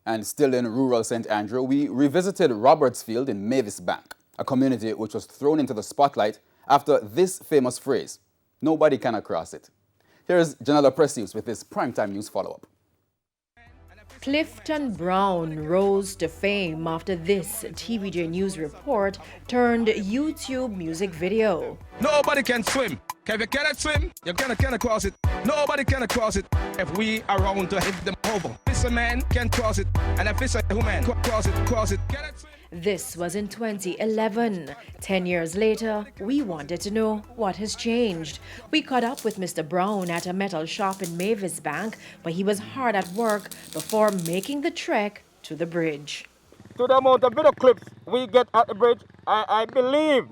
And still in rural St. Andrew, we revisited Robertsfield in Mavis Bank, a community which was thrown into the spotlight after this famous phrase, "Nobody can cross it." Here's Janella Precius with this primetime news follow-up. Clifton Brown rose to fame after this TVJ News report turned YouTube music video. Nobody can swim. If you cannot swim, you cannot cross it. Nobody can cross it if we are around to hit them over. If a man can cross it, and if it's a woman, cross it. Cannot swim. This was in 2011. 10 years later, we wanted to know what has changed. We caught up with Mr. Brown at a metal shop in Mavis Bank, where he was hard at work before making the trek to the bridge. To the amount of video clips we get at the bridge, I believe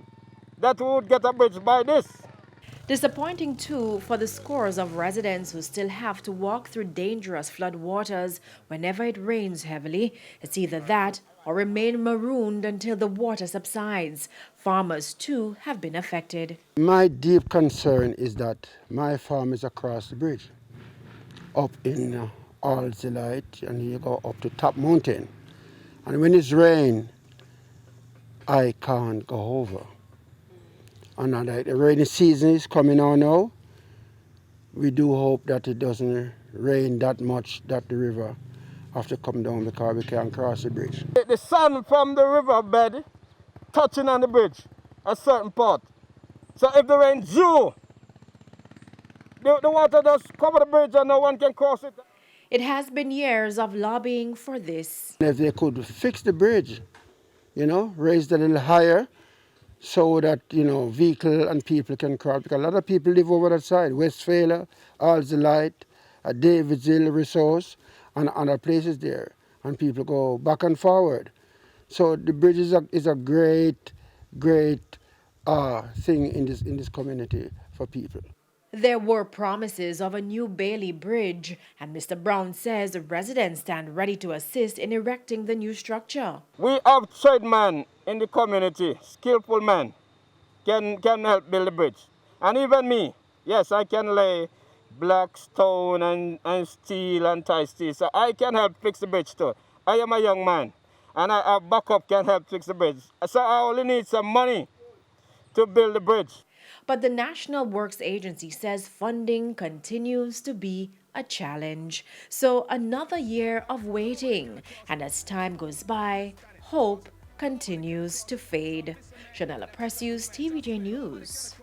that we would get a bridge by this. Disappointing too for the scores of residents who still have to walk through dangerous flood waters whenever it rains heavily. It's either that or remain marooned until the water subsides. Farmers too have been affected. My deep concern is that my farm is across the bridge, up in Alzilite, and you go up to Top Mountain. And when it's rain, I can't go over. And the rainy season is coming on now. We do hope that it doesn't rain that much that the river have to come down because we can't cross the bridge. The sun from the riverbed touching on the bridge, a certain part. So if the rain due, the water does cover the bridge and no one can cross it. It has been years of lobbying for this. If they could fix the bridge, raise it a little higher, so that, vehicle and people can cross. Because a lot of people live over that side, Westphalia, Alzilite, Davidsville Resource, and other places there. And people go back and forward. So the bridge is a great thing in this community for people. There were promises of a new Bailey Bridge, and Mr. Brown says the residents stand ready to assist in erecting the new structure. We have tradesmen in the community, skillful men, can help build the bridge. And even me, yes, I can lay black stone and steel and tie steel, so I can help fix the bridge too. I am a young man, and I have backup can help fix the bridge. So I only need some money to build the bridge. But the National Works Agency says funding continues to be a challenge. So another year of waiting. And as time goes by, hope continues to fade. Janella Precius, TVJ News.